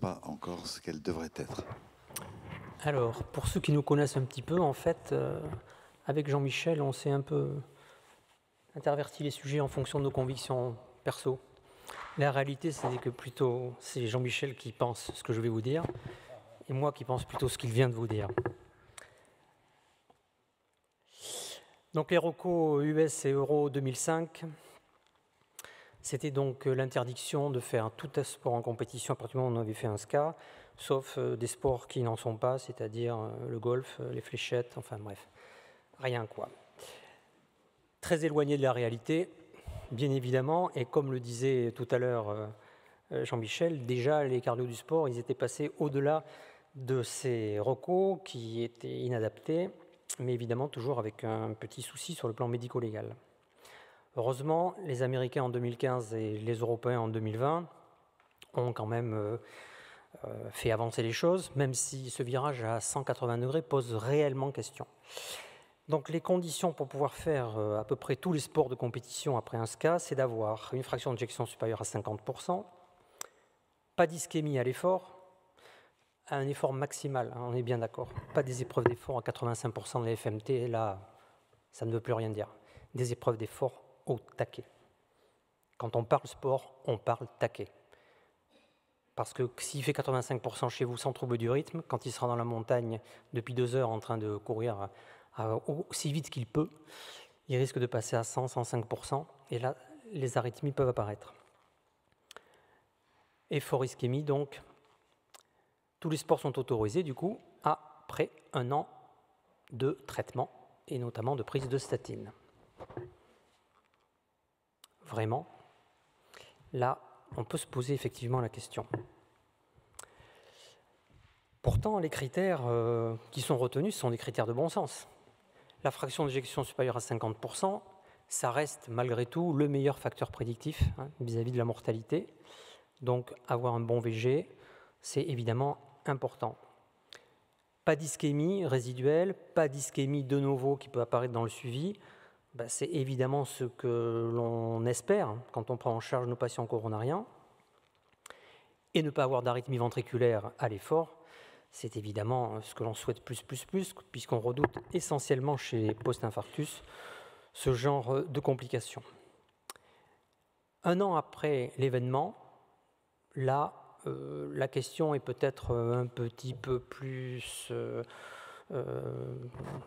pas encore ce qu'elle devrait être? Alors, pour ceux qui nous connaissent un petit peu, en fait, avec Jean-Michel, on s'est un peu interverti les sujets en fonction de nos convictions perso. La réalité, c'est que plutôt c'est Jean-Michel qui pense ce que je vais vous dire, et moi qui pense plutôt ce qu'il vient de vous dire. Donc les recos US et Euro 2005, c'était donc l'interdiction de faire tout sport en compétition à partir du moment où on avait fait un SCA, sauf des sports qui n'en sont pas, c'est-à-dire le golf, les fléchettes, enfin bref, rien quoi. Très éloigné de la réalité, bien évidemment, et comme le disait tout à l'heure Jean-Michel, déjà les cardio du sport, ils étaient passés au-delà de ces recos qui étaient inadaptés, mais évidemment toujours avec un petit souci sur le plan médico-légal. Heureusement, les Américains en 2015 et les Européens en 2020 ont quand même fait avancer les choses, même si ce virage à 180 degrés pose réellement question. Donc les conditions pour pouvoir faire à peu près tous les sports de compétition après un SCA, c'est d'avoir une fraction d'éjection supérieure à 50%, pas d'ischémie à l'effort, à un effort maximal, hein, on est bien d'accord, pas des épreuves d'effort à 85% de la FMT, là, ça ne veut plus rien dire. Des épreuves d'effort au taquet. Quand on parle sport, on parle taquet. Parce que s'il fait 85% chez vous sans trouble du rythme, quand il sera dans la montagne depuis 2 heures en train de courir aussi vite qu'il peut, il risque de passer à 100, 105%, et là, les arythmies peuvent apparaître. Effort ischémie, donc, tous les sports sont autorisés, du coup, après 1 an de traitement, et notamment de prise de statine. Vraiment, là, on peut se poser effectivement la question. Pourtant, les critères qui sont retenus sont des critères de bon sens. La fraction d'éjection supérieure à 50%, ça reste malgré tout le meilleur facteur prédictif vis-à-vis de la mortalité. Donc, avoir un bon VG, c'est évidemment important. Pas d'ischémie résiduelle, pas d'ischémie de novo qui peut apparaître dans le suivi. C'est évidemment ce que l'on espère quand on prend en charge nos patients coronariens. Et ne pas avoir d'arythmie ventriculaire à l'effort, c'est évidemment ce que l'on souhaite plus, puisqu'on redoute essentiellement chez les post-infarctus ce genre de complications. 1 an après l'événement, là, la question est peut-être un petit peu plus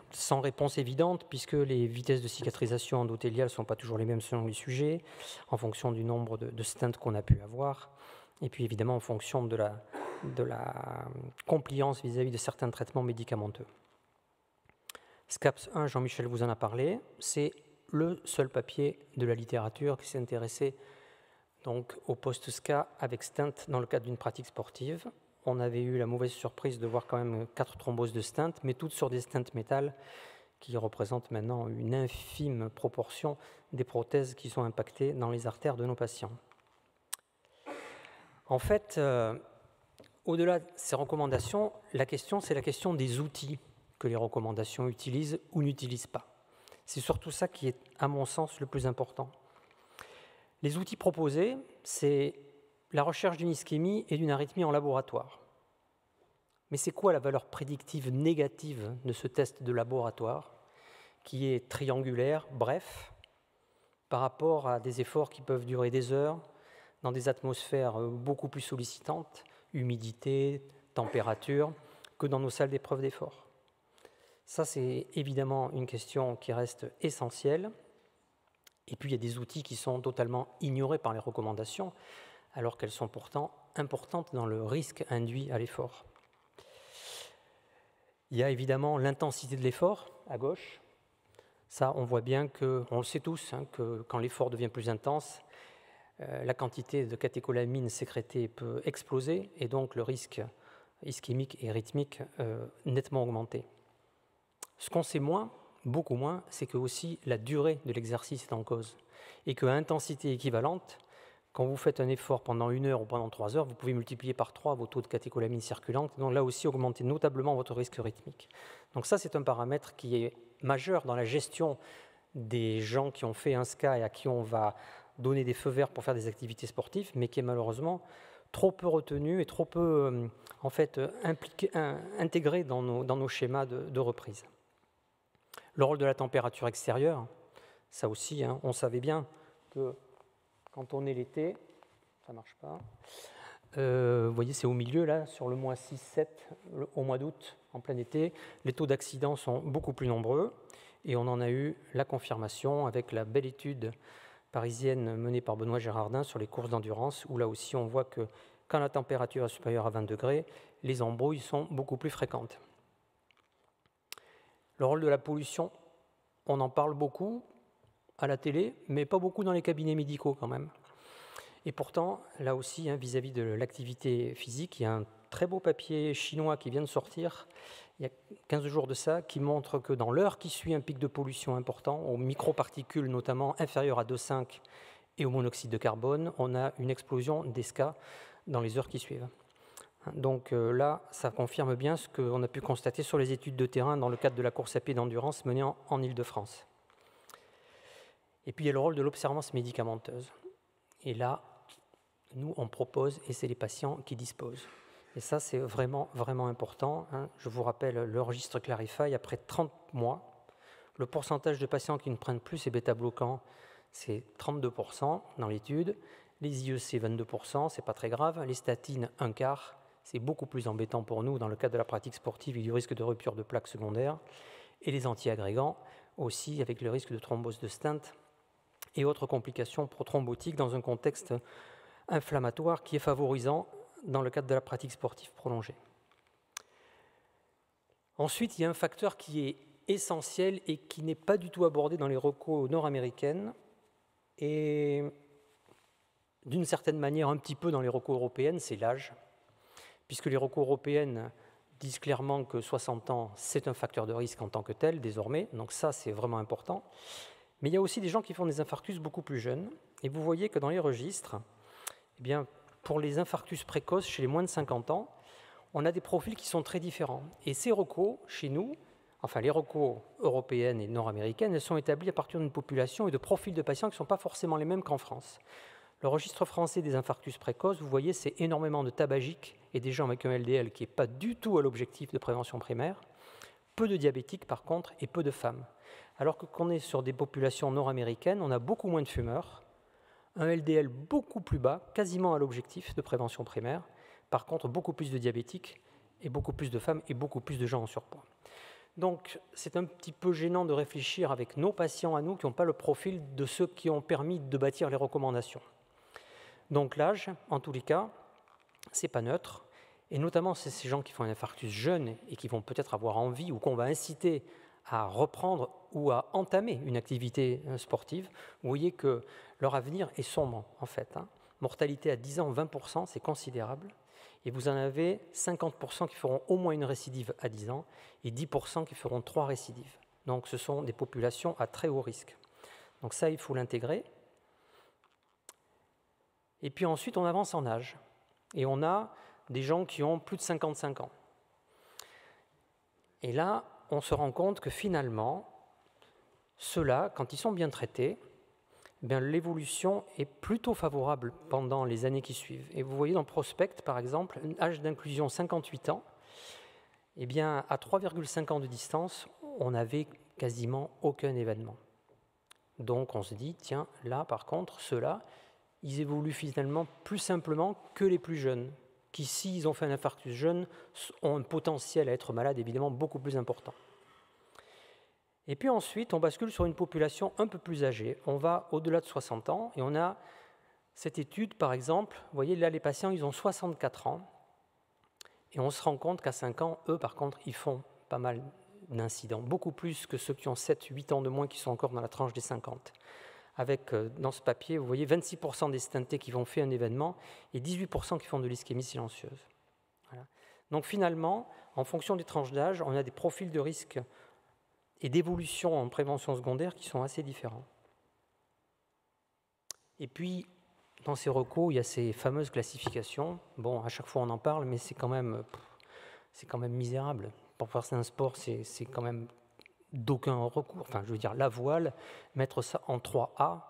sans réponse évidente, puisque les vitesses de cicatrisation endothéliale ne sont pas toujours les mêmes selon les sujets, en fonction du nombre de stents qu'on a pu avoir, et puis évidemment en fonction de la compliance vis-à-vis de certains traitements médicamenteux. SCAPS 1, Jean-Michel vous en a parlé, c'est le seul papier de la littérature qui s'est intéressé donc, au post-SCA avec stent dans le cadre d'une pratique sportive. On avait eu la mauvaise surprise de voir quand même 4 thromboses de stent, mais toutes sur des stents métal qui représentent maintenant une infime proportion des prothèses qui sont impactées dans les artères de nos patients. En fait, au-delà de ces recommandations, la question, c'est la question des outils que les recommandations utilisent ou n'utilisent pas. C'est surtout ça qui est, à mon sens, le plus important. Les outils proposés, c'est la recherche d'une ischémie et d'une arythmie en laboratoire. Mais c'est quoi la valeur prédictive négative de ce test de laboratoire, qui est triangulaire, bref, par rapport à des efforts qui peuvent durer des heures, dans des atmosphères beaucoup plus sollicitantes, humidité, température, que dans nos salles d'épreuve d'effort. Ça, c'est évidemment une question qui reste essentielle. Et puis, il y a des outils qui sont totalement ignorés par les recommandations, alors qu'elles sont pourtant importantes dans le risque induit à l'effort. Il y a évidemment l'intensité de l'effort, à gauche. Ça, on voit bien on le sait tous, que quand l'effort devient plus intense, la quantité de catécholamine sécrétée peut exploser, et donc le risque ischémique et rythmique nettement augmenter. Ce qu'on sait moins, beaucoup moins, c'est que aussi la durée de l'exercice est en cause. Et qu'à intensité équivalente, quand vous faites un effort pendant 1 heure ou pendant 3 heures, vous pouvez multiplier par 3 vos taux de catécholamine circulante, donc là aussi augmenter notablement votre risque rythmique. Donc ça, c'est un paramètre qui est majeur dans la gestion des gens qui ont fait un SCA et à qui on va donner des feux verts pour faire des activités sportives, mais qui est malheureusement trop peu retenus et trop peu en fait, intégrés dans nos schémas de reprise. Le rôle de la température extérieure, ça aussi, hein, on savait bien que quand on est l'été, ça ne marche pas, vous voyez, c'est au milieu, là, sur le mois 6-7, au mois d'août, en plein été, les taux d'accidents sont beaucoup plus nombreux, et on en a eu la confirmation avec la belle étude parisienne menée par Benoît Gérardin sur les courses d'endurance, où là aussi on voit que quand la température est supérieure à 20 degrés, les embrouilles sont beaucoup plus fréquentes. Le rôle de la pollution, on en parle beaucoup à la télé, mais pas beaucoup dans les cabinets médicaux quand même. Et pourtant, là aussi, hein, vis-à-vis de l'activité physique, il y a un très beau papier chinois qui vient de sortir, il y a 15 jours de ça, qui montre que dans l'heure qui suit un pic de pollution important, aux microparticules notamment inférieures à 2,5 et au monoxyde de carbone, on a une explosion des SCA dans les heures qui suivent. Donc là, ça confirme bien ce qu'on a pu constater sur les études de terrain dans le cadre de la course à pied d'endurance menée en Île-de-France. Et puis il y a le rôle de l'observance médicamenteuse. Et là, nous, on propose, et c'est les patients qui disposent. Et ça, c'est vraiment, vraiment important, hein. Je vous rappelle le registre Clarify, après 30 mois, le pourcentage de patients qui ne prennent plus ces bêta-bloquants, c'est 32% dans l'étude. Les IEC, 22%, c'est pas très grave. Les statines, un quart. C'est beaucoup plus embêtant pour nous dans le cadre de la pratique sportive et du risque de rupture de plaques secondaires. Et les antiagrégants aussi, avec le risque de thrombose de stent et autres complications prothrombotiques dans un contexte inflammatoire qui est favorisant dans le cadre de la pratique sportive prolongée. Ensuite, il y a un facteur qui est essentiel et qui n'est pas du tout abordé dans les recos nord-américaines et d'une certaine manière un petit peu dans les recos européennes, c'est l'âge, puisque les recos européennes disent clairement que 60 ans, c'est un facteur de risque en tant que tel, désormais, donc ça, c'est vraiment important. Mais il y a aussi des gens qui font des infarctus beaucoup plus jeunes, et vous voyez que dans les registres, eh bien, pour les infarctus précoces chez les moins de 50 ans, on a des profils qui sont très différents. Et ces recos, chez nous, enfin les recos européennes et nord-américaines, elles sont établies à partir d'une population et de profils de patients qui ne sont pas forcément les mêmes qu'en France. Le registre français des infarctus précoces, vous voyez, c'est énormément de tabagiques et des gens avec un LDL qui n'est pas du tout à l'objectif de prévention primaire, peu de diabétiques par contre et peu de femmes. Alors que quand on est sur des populations nord-américaines, on a beaucoup moins de fumeurs, un LDL beaucoup plus bas, quasiment à l'objectif de prévention primaire, par contre beaucoup plus de diabétiques et beaucoup plus de femmes et beaucoup plus de gens en surpoids. Donc c'est un petit peu gênant de réfléchir avec nos patients à nous qui n'ont pas le profil de ceux qui ont permis de bâtir les recommandations. Donc l'âge, en tous les cas, c'est pas neutre, et notamment c'est ces gens qui font un infarctus jeune et qui vont peut-être avoir envie ou qu'on va inciter à reprendre ou à entamer une activité sportive. Vous voyez que leur avenir est sombre en fait. Mortalité à 10 ans, 20%, c'est considérable. Et vous en avez 50% qui feront au moins une récidive à 10 ans et 10% qui feront 3 récidives. Donc ce sont des populations à très haut risque. Donc ça, il faut l'intégrer. Et puis ensuite, on avance en âge. Et on a des gens qui ont plus de 55 ans. Et là, on se rend compte que finalement, ceux-là, quand ils sont bien traités, bien, l'évolution est plutôt favorable pendant les années qui suivent. Et vous voyez dans Prospect, par exemple, un âge d'inclusion 58 ans, eh bien, à 3,5 ans de distance, on n'avait quasiment aucun événement. Donc on se dit, tiens, là, par contre, ceux-là, ils évoluent finalement plus simplement que les plus jeunes, qui, s'ils ont fait un infarctus jeune, ont un potentiel à être malades évidemment beaucoup plus important. Et puis ensuite, on bascule sur une population un peu plus âgée. On va au-delà de 60 ans et on a cette étude, par exemple, vous voyez là, les patients, ils ont 64 ans et on se rend compte qu'à 5 ans, eux, par contre, ils font pas mal d'incidents, beaucoup plus que ceux qui ont 7-8 ans de moins qui sont encore dans la tranche des 50. Avec, dans ce papier, vous voyez 26% des stentés qui vont faire un événement et 18% qui font de l'ischémie silencieuse. Voilà. Donc finalement, en fonction des tranches d'âge, on a des profils de risque et d'évolution en prévention secondaire qui sont assez différents. Et puis, dans ces recos, il y a ces fameuses classifications. Bon, à chaque fois on en parle, mais c'est quand même misérable. Pour faire un sport, c'est quand même d'aucun recours. Enfin, je veux dire, la voile, mettre ça en 3A,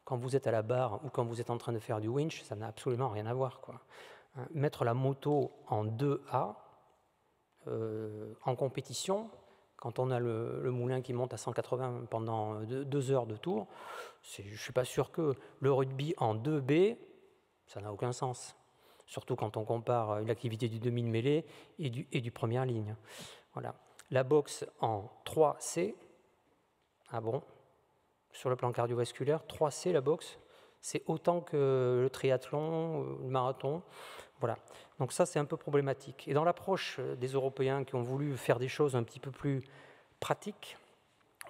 quand vous êtes à la barre ou quand vous êtes en train de faire du winch, ça n'a absolument rien à voir, quoi. hein. Mettre la moto en 2A en compétition, quand on a le moulin qui monte à 180 pendant 2 heures de tour, je ne suis pas sûr que le rugby en 2B, ça n'a aucun sens. Surtout quand on compare l'activité du demi de mêlée et du première ligne. Voilà. La boxe en 3C, ah bon, sur le plan cardiovasculaire, 3C la boxe, c'est autant que le triathlon, le marathon. Voilà. Donc ça, c'est un peu problématique. Et dans l'approche des Européens qui ont voulu faire des choses un petit peu plus pratiques,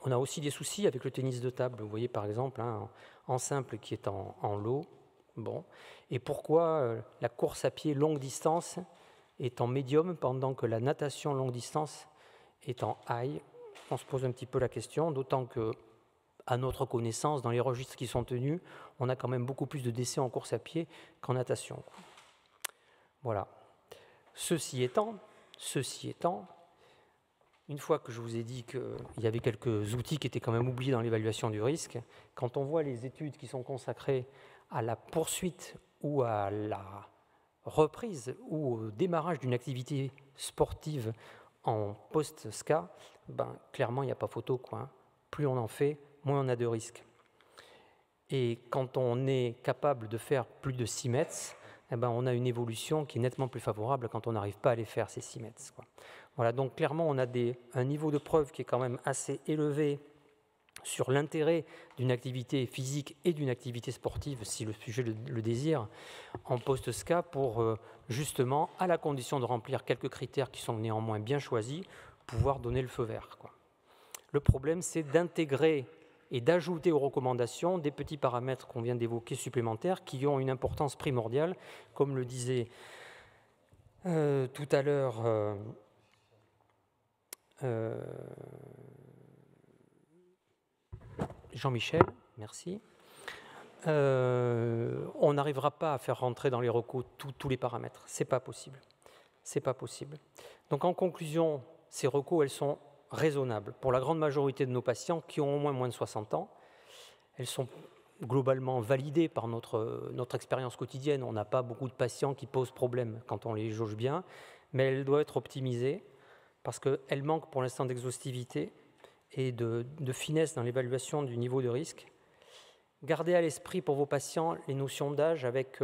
on a aussi des soucis avec le tennis de table. Vous voyez par exemple hein, en simple qui est en low. Bon. Et pourquoi la course à pied longue distance est en médium pendant que la natation longue distance est en high? On se pose un petit peu la question, d'autant que, à notre connaissance, dans les registres qui sont tenus, on a quand même beaucoup plus de décès en course à pied qu'en natation. Voilà. Ceci étant, une fois que je vous ai dit qu'il y avait quelques outils qui étaient quand même oubliés dans l'évaluation du risque, quand on voit les études qui sont consacrées à la poursuite ou à la reprise ou au démarrage d'une activité sportive en post-SCA, ben, clairement, il n'y a pas photo, quoi, hein. Plus on en fait, moins on a de risques. Et quand on est capable de faire plus de 6 mètres, eh ben, on a une évolution qui est nettement plus favorable quand on n'arrive pas à les faire, ces 6 mètres, quoi. Voilà, donc clairement, on a un niveau de preuve qui est quand même assez élevé sur l'intérêt d'une activité physique et d'une activité sportive, si le sujet le désire, en post-SCA pour justement, à la condition de remplir quelques critères qui sont néanmoins bien choisis, pouvoir donner le feu vert, quoi. Le problème, c'est d'intégrer et d'ajouter aux recommandations des petits paramètres qu'on vient d'évoquer supplémentaires qui ont une importance primordiale, comme le disait tout à l'heure Jean-Michel, merci. On n'arrivera pas à faire rentrer dans les recos tous les paramètres. C'est pas possible. C'est pas possible. Donc en conclusion, ces recos, elles sont raisonnables. Pour la grande majorité de nos patients qui ont au moins de 60 ans, elles sont globalement validées par notre expérience quotidienne. On n'a pas beaucoup de patients qui posent problème quand on les jauge bien, mais elles doivent être optimisées parce qu'elles manquent pour l'instant d'exhaustivité et de finesse dans l'évaluation du niveau de risque. Gardez à l'esprit pour vos patients les notions d'âge avec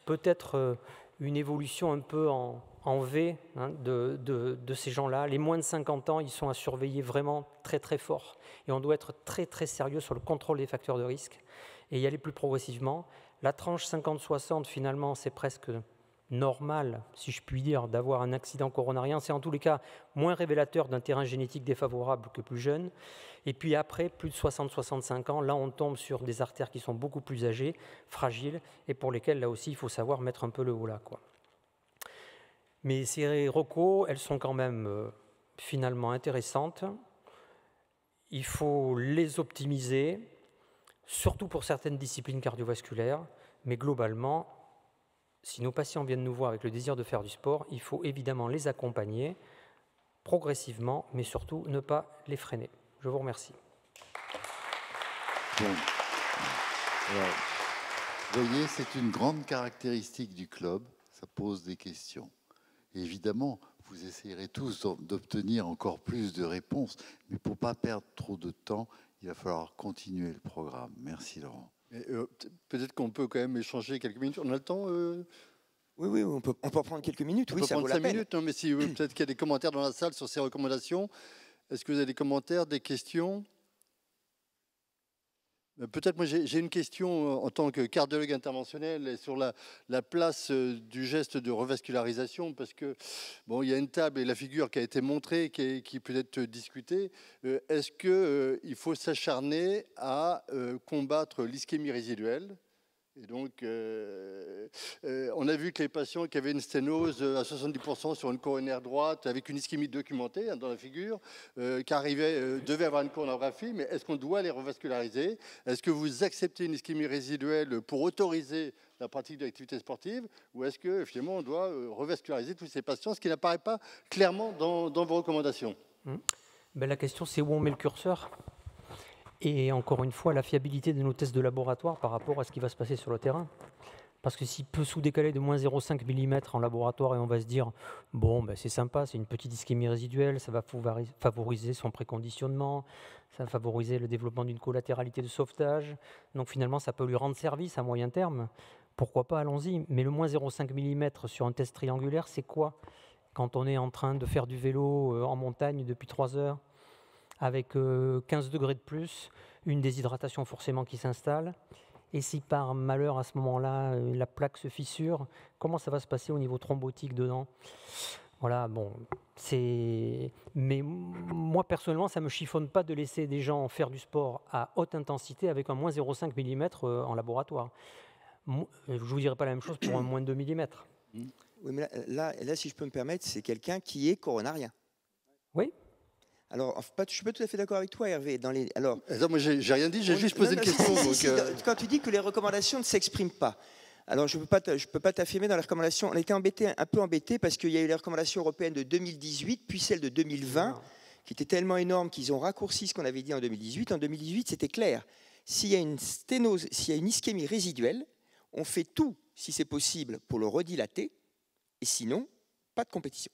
peut-être une évolution un peu en V hein, de ces gens-là. Les moins de 50 ans, ils sont à surveiller vraiment très très fort. Et on doit être très très sérieux sur le contrôle des facteurs de risque et y aller plus progressivement. La tranche 50-60, finalement, c'est presque normal, si je puis dire, d'avoir un accident coronarien. C'est en tous les cas moins révélateur d'un terrain génétique défavorable que plus jeune. Et puis après, plus de 60-65 ans, là on tombe sur des artères qui sont beaucoup plus âgées, fragiles, et pour lesquelles là aussi il faut savoir mettre un peu le haut là, quoi. Mais ces recos, elles sont quand même finalement intéressantes. Il faut les optimiser, surtout pour certaines disciplines cardiovasculaires, mais globalement, si nos patients viennent nous voir avec le désir de faire du sport, il faut évidemment les accompagner progressivement, mais surtout ne pas les freiner. Je vous remercie. Bon. Alors, vous voyez, c'est une grande caractéristique du club, ça pose des questions. Et évidemment, vous essayerez tous d'obtenir encore plus de réponses, mais pour ne pas perdre trop de temps, il va falloir continuer le programme. Merci Laurent. Peut-être qu'on peut quand même échanger quelques minutes. On a le temps Oui, on peut en prendre quelques minutes. Oui, ça vaut la peine. 5 minutes, non, mais si peut-être qu'il y a des commentaires dans la salle sur ces recommandations. Est-ce que vous avez des commentaires, des questions? Peut-être moi j'ai une question en tant que cardiologue interventionnel sur la place du geste de revascularisation, parce que bon, il y a une table et la figure qui a été montrée, qui peut être discutée. Est-ce qu'il faut s'acharner à combattre l'ischémie résiduelle? Et donc, on a vu que les patients qui avaient une sténose à 70% sur une coronaire droite, avec une ischémie documentée hein, dans la figure, qui devaient avoir une coronarographie, mais est-ce qu'on doit les revasculariser? Est-ce que vous acceptez une ischémie résiduelle pour autoriser la pratique de l'activité sportive? Ou est-ce que finalement on doit revasculariser tous ces patients, ce qui n'apparaît pas clairement dans vos recommandations? La question, c'est où on met le curseur? Et encore une fois, la fiabilité de nos tests de laboratoire par rapport à ce qui va se passer sur le terrain. Parce que s'il peut sous-décaler de moins 0,5 mm en laboratoire et on va se dire, bon, ben c'est sympa, c'est une petite ischémie résiduelle, ça va favoriser son préconditionnement, ça va favoriser le développement d'une collatéralité de sauvetage, donc finalement ça peut lui rendre service à moyen terme, pourquoi pas, allons-y. Mais le moins 0,5 mm sur un test triangulaire, c'est quoi? Quand on est en train de faire du vélo en montagne depuis 3 heures, avec 15 degrés de plus, une déshydratation forcément qui s'installe, et si par malheur à ce moment-là, la plaque se fissure, comment ça va se passer au niveau thrombotique dedans? Voilà, bon, c'est... Mais moi, personnellement, ça ne me chiffonne pas de laisser des gens faire du sport à haute intensité avec un moins 0,5 mm en laboratoire. Je ne vous dirai pas la même chose pour un moins 2 mm. Oui, mais là, si je peux me permettre, c'est quelqu'un qui est coronarien. Oui. Alors, je ne suis pas tout à fait d'accord avec toi, Hervé. Alors, moi, j'ai rien dit, j'ai juste posé une question. Quand tu dis que les recommandations ne s'expriment pas, alors je ne peux pas t'affirmer dans les recommandations. On a été un peu embêtés parce qu'il y a eu les recommandations européennes de 2018, puis celles de 2020, qui étaient tellement énormes qu'ils ont raccourci ce qu'on avait dit en 2018. En 2018, c'était clair. S'il y a une sténose, s'il y a une ischémie résiduelle, on fait tout, si c'est possible, pour le redilater, et sinon, pas de compétition.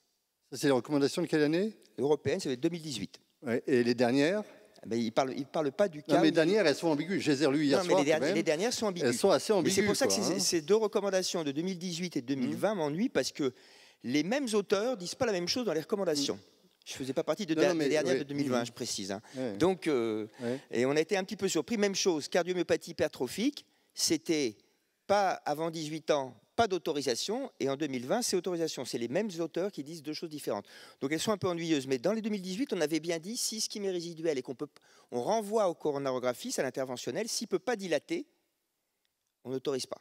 Ça, c'est les recommandations de quelle année? Européenne, c'est 2018. Ouais, et les dernières? Ben, il parle pas du cas. Non, mais les dernières, elles sont ambiguës. Je les ai relues hier soir. Non, mais les dernières sont ambiguës. Elles sont assez ambiguës. C'est pour ça que ces deux recommandations de 2018 et de 2020 m'ennuient, parce que les mêmes auteurs disent pas la même chose dans les recommandations. Je ne faisais pas partie des dernières de 2020, je précise. Hein. Donc, et on a été un petit peu surpris. Même chose, cardiomyopathie hypertrophique, c'était pas avant 18 ans, pas d'autorisation, et en 2020, c'est autorisation. C'est les mêmes auteurs qui disent deux choses différentes. Donc elles sont un peu ennuyeuses. Mais dans les 2018, on avait bien dit, si ischémie résiduelle et on renvoie au coronarographiste, à l'interventionnel, s'il ne peut pas dilater, on n'autorise pas.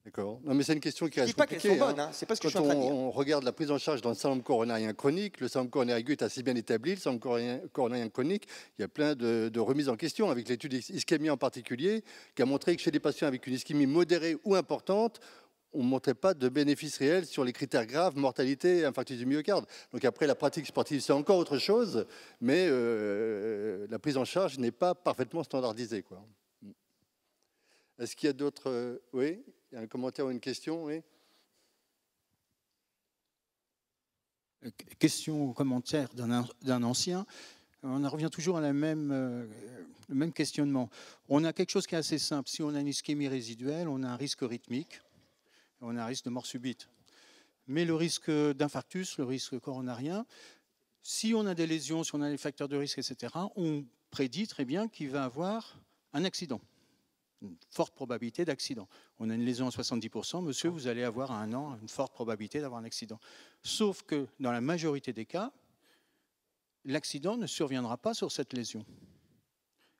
D'accord. Non, mais c'est une question qui reste compliquée. Je ne dis pas qu'elles sont bonnes, hein. C'est pas ce que je suis en train de dire. On regarde la prise en charge dans le syndrome coronarien chronique, le syndrome coronarien aigu est assez bien établi, le syndrome coronarien chronique, il y a plein de remises en question, avec l'étude ischémie en particulier, qui a montré que chez des patients avec une ischémie modérée ou importante, on ne montrait pas de bénéfices réels sur les critères graves, mortalité, infarctus du myocarde. Donc après, la pratique sportive, c'est encore autre chose, mais la prise en charge n'est pas parfaitement standardisée, quoi. Est-ce qu'il y a d'autres... Oui, il y a un commentaire ou une question, oui. Question ou commentaire d'un ancien. On en revient toujours à le même questionnement. On a quelque chose qui est assez simple. Si on a une ischémie résiduelle, on a un risque rythmique, on a un risque de mort subite. Mais le risque d'infarctus, le risque coronarien, si on a des lésions, si on a des facteurs de risque, etc., on prédit très bien qu'il va avoir un accident. Une forte probabilité d'accident. On a une lésion à 70%, monsieur, vous allez avoir à 1 an une forte probabilité d'avoir un accident. Sauf que dans la majorité des cas, l'accident ne surviendra pas sur cette lésion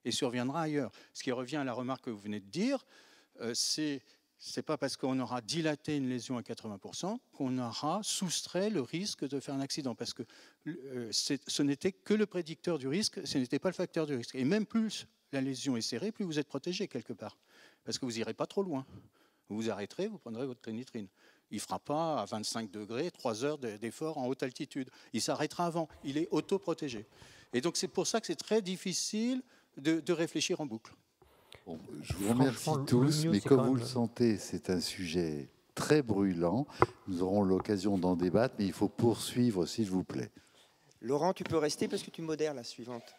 et surviendra ailleurs. Ce qui revient à la remarque que vous venez de dire, c'est pas parce qu'on aura dilaté une lésion à 80% qu'on aura soustrait le risque de faire un accident, parce que ce n'était que le prédicteur du risque, ce n'était pas le facteur du risque. Et même plus la lésion est serrée, plus vous êtes protégé quelque part, parce que vous n'irez pas trop loin. Vous vous arrêterez, vous prendrez votre pénitrine. Il ne fera pas à 25 degrés 3 heures d'effort en haute altitude. Il s'arrêtera avant. Il est autoprotégé. Et donc c'est pour ça que c'est très difficile de réfléchir en boucle. Bon, je vous remercie tous, mais comme vous le sentez, c'est un sujet très brûlant. Nous aurons l'occasion d'en débattre, mais il faut poursuivre, s'il vous plaît. Laurent, tu peux rester parce que tu modères la suivante.